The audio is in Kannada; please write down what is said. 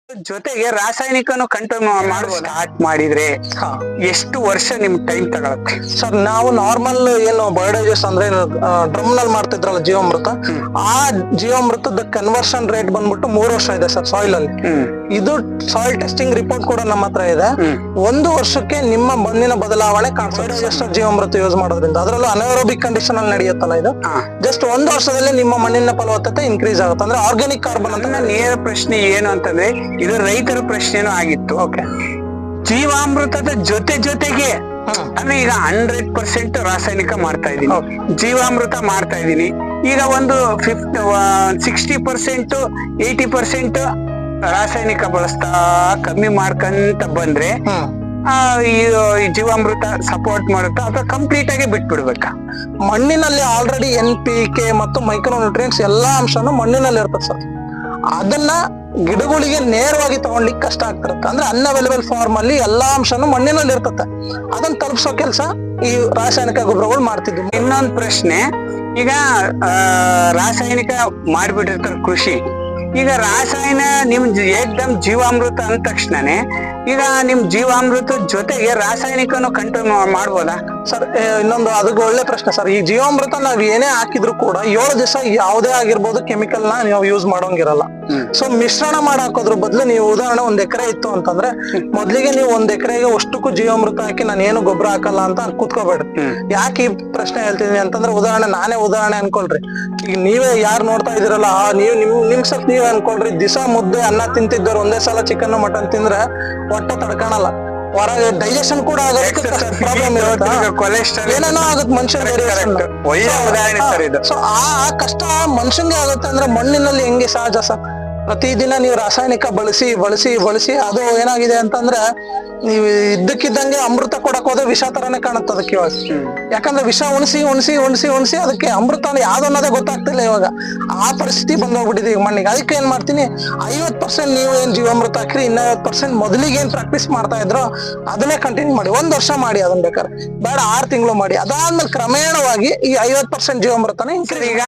ಜೊತೆಗೆ ರಾಸಾಯನಿಕನು ಕಂಟ್ರೋಲ್ ಮಾಡುವ ಸ್ಟಾರ್ಟ್ ಮಾಡಿದ್ರೆ ಎಷ್ಟು ವರ್ಷ ನಿಮ್ ಟೈಮ್ ತಗೊಳತ್ತೆ? ಸರ್ ನಾವು ನಾರ್ಮಲ್ ಏನು ಬಯೋಡೈಜೆಸ್ಟ್ ಅಂದ್ರೆ ಡ್ರಮ್ ನಲ್ಲಿ ಮಾಡ್ತಿದ್ರಲ್ಲ ಜೀವಾಮೃತ, ಆ ಜೀವಾಮೃತದ ಕನ್ವರ್ಷನ್ ರೇಟ್ ಬಂದ್ಬಿಟ್ಟು 3 ವರ್ಷ ಇದೆ ಸರ್ ಸಾಯಿಲ್ ಅಲ್ಲಿ. ಇದು ಸಾಯಿಲ್ ಟೆಸ್ಟಿಂಗ್ ರಿಪೋರ್ಟ್ ಕೂಡ ನಮ್ಮ ಹತ್ರ ಇದೆ. 1 ವರ್ಷಕ್ಕೆ ನಿಮ್ಮ ಮಣ್ಣಿನ ಬದಲಾವಣೆ ಕಾಣಿಸುತ್ತೆ ಜೀವಾಮೃತ ಯೂಸ್ ಮಾಡೋದ್ರಿಂದ. ಅದರಲ್ಲೂ ಅನೈರೋಬಿಕ್ ಕಂಡೀಷನ್ ಅಲ್ಲಿ ನಡೆಯುತ್ತಲ್ಲ ಇದು, ಜಸ್ಟ್ 1 ವರ್ಷದಲ್ಲಿ ನಿಮ್ಮ ಮಣ್ಣಿನ ಫಲವತ್ತತೆ ಇನ್ಕ್ರೀಸ್ ಆಗುತ್ತೆ. ಅಂದ್ರೆ ಆರ್ಗ್ಯಾನಿಕ್ ಕಾರ್ಬನ್ ಅಂತ. ನೇರ ಪ್ರಶ್ನೆ ಏನು ಅಂತಂದ್ರೆ, ಇದು ರೈತರ ಪ್ರಶ್ನೆನೂ ಆಗಿತ್ತು. ಓಕೆ, ಜೀವಾಮೃತದ ಜೊತೆಗೆ ಅಂದ್ರೆ ಈಗ 100% ರಾಸಾಯನಿಕ ಮಾಡ್ತಾ ಇದೀನಿ, ಜೀವಾಮೃತ ಮಾಡ್ತಾ ಇದೀನಿ. ಈಗ ಒಂದು 60% 80% ರಾಸಾಯನಿಕ ಬಳಸ್ತಾ ಕಮ್ಮಿ ಮಾಡ್ಕಂತ ಬಂದ್ರೆ ಈ ಜೀವಾಮೃತ ಸಪೋರ್ಟ್ ಮಾಡುತ್ತಾ ಅಥವಾ ಕಂಪ್ಲೀಟ್ ಆಗಿ ಬಿಟ್ಬಿಡ್ಬೇಕಾ? ಮಣ್ಣಿನಲ್ಲಿ ಆಲ್ರೆಡಿ NPK ಮತ್ತು ಮೈಕ್ರೋ ನ್ಯೂಟ್ರಿಯೆಂಟ್ಸ್ ಎಲ್ಲಾ ಅಂಶನು ಮಣ್ಣಿನಲ್ಲಿ ಇರ್ತದೆ ಸರ್. ಅದನ್ನ ಗಿಡಗಳಿಗೆ ನೇರವಾಗಿ ತಗೊಳ್ಲಿಕ್ಕೆ ಕಷ್ಟ ಆಗ್ತಿರುತ್ತೆ. ಅಂದ್ರೆ ಅನ್ಅವೈಲೇಬಲ್ ಫಾರ್ಮ್ ಅಲ್ಲಿ ಎಲ್ಲಾ ಅಂಶನು ಮಣ್ಣಿನಲ್ಲಿ ಇರ್ತದೆ. ಅದನ್ನ ತಲುಪಿಸೋ ಕೆಲಸ ಈ ರಾಸಾಯನಿಕ ಗೊಬ್ಬರಗಳು ಮಾಡ್ತಿದ್ವಿ. ಇನ್ನೊಂದು ಪ್ರಶ್ನೆ, ಈಗ ರಾಸಾಯನಿಕ ಮಾಡ್ಬಿಟ್ಟಿರ್ತಾರೆ ಕೃಷಿ. ಈಗ ರಾಸಾಯನ ನಿಮ್ ಏಕ್ದಮ್ ಜೀವಾಮೃತ ಅಂದ ತಕ್ಷಣನೇ ಈಗ ನಿಮ್ ಜೀವಾಮೃತ ಜೊತೆಗೆ ರಾಸಾಯನಿಕನು ಕಂಟ್ರೋಲ್ ಮಾಡ್ಬೋದಾ ಸರ್? ಇನ್ನೊಂದು ಅದಕ್ಕೆ ಒಳ್ಳೆ ಪ್ರಶ್ನೆ ಸರ್. ಈ ಜೀವಾಮೃತ ನಾವ್ ಏನೇ ಹಾಕಿದ್ರು ಕೂಡ 7 ದಿವಸ ಯಾವುದೇ ಆಗಿರ್ಬೋದು ಕೆಮಿಕಲ್ ನ ನೀವು ಯೂಸ್ ಮಾಡೋಂಗಿರಲ್ಲ. ಸೊ ಮಿಶ್ರಣ ಮಾಡಿ ಹಾಕೋದ್ರ ಬದಲು ನೀವು ಉದಾಹರಣೆ 1 ಎಕರೆ ಇತ್ತು ಅಂತಂದ್ರೆ ಮೊದ್ಲಿಗೆ ನೀವು 1 ಎಕರೆಗೆ ಅಷ್ಟಕ್ಕೂ ಜೀವಾಮೃತ ಹಾಕಿ ನಾನು ಏನು ಗೊಬ್ಬರ ಹಾಕಲ್ಲ ಅಂತ ಕೂತ್ಕೋಬೇಡ್ರಿ. ಯಾಕೆ ಈ ಪ್ರಶ್ನೆ ಹೇಳ್ತೀನಿ ಅಂತಂದ್ರೆ, ನಾನೇ ಉದಾಹರಣೆ ಅನ್ಕೊಳ್ರಿ. ಈಗ ನೀವೇ ಯಾರು ನೋಡ್ತಾ ಇದೀರಲ್ಲ, ನೀವು ನಿಮ್ ಸ್ವಲ್ಪ ನೀವೇ ಅನ್ಕೊಳ್ರಿ. ದಿವಸ ಮುದ್ದೆ ಅನ್ನ ತಿಂತಿದ್ದವ್ರು ಒಂದೇ ಸಲ ಚಿಕನ್ ಮಟನ್ ತಿಂದ್ರೆ ಹೊಟ್ಟೆ ತಡ್ಕೊಳಲ್ಲ, ಹೊರಗೆ ಡೈಜೆಷನ್ ಕೂಡ ಪ್ರಾಬ್ಲಮ್ ಇರುತ್ತೆ, ಕೊಲೆಸ್ಟ್ರಾಲ್ ಏನೇನೋ ಆಗುತ್ತೆ ಮನುಷ್ಯನಿಗೆ. ಸೊ ಆ ಕಷ್ಟ ಮನುಷ್ಯನ್ಗೆ ಆಗುತ್ತೆ. ಅಂದ್ರೆ ಮಣ್ಣಿನಲ್ಲಿ ಹೆಂಗೆ ಸಹಜ ಸರ್. ಪ್ರತಿದಿನ ನೀವು ರಾಸಾಯನಿಕ ಬಳಸಿ ಅದು ಏನಾಗಿದೆ ಅಂತಂದ್ರೆ, ನೀವು ಇದ್ದಕ್ಕಿದ್ದಂಗೆ ಅಮೃತ ಕೊಡಕ್ ಹೋದ್ರೆ ವಿಷ ತರನೇ ಕಾಣುತ್ತೆ ಅದಕ್ಕೆ ಇವಾಗ. ಯಾಕಂದ್ರೆ ವಿಷ ಉಣಿಸಿ ಅದಕ್ಕೆ ಅಮೃತ ಯಾವ್ದು ಅನ್ನೋದೇ ಗೊತ್ತಾಗ್ತಿಲ್ಲ ಇವಾಗ. ಆ ಪರಿಸ್ಥಿತಿ ಬಂದೋಗ್ಬಿಟ್ಟಿದೆ ಈಗ ಮಣ್ಣಿಗೆ. ಅದಕ್ಕೆ ಏನ್ ಮಾಡ್ತೀನಿ, 50% ನೀವು ಏನ್ ಜೀವಾಮೃತ ಹಾಕ್ರಿ, 50% ಮೊದಲಿಗೆ ಏನ್ ಪ್ರಾಕ್ಟೀಸ್ ಮಾಡ್ತಾ ಇದ್ರೋ ಅದನ್ನೇ ಕಂಟಿನ್ಯೂ ಮಾಡಿ. 1 ವರ್ಷ ಮಾಡಿ, ಅದನ್ನ ಬೇಕಾದ್ರೆ ಬೇಡ 6 ತಿಂಗಳು ಮಾಡಿ. ಅದಾದ್ಮೇಲೆ ಕ್ರಮೇಣವಾಗಿ ಈ 50% ಜೀವಾಮೃತನೇ ಈಗ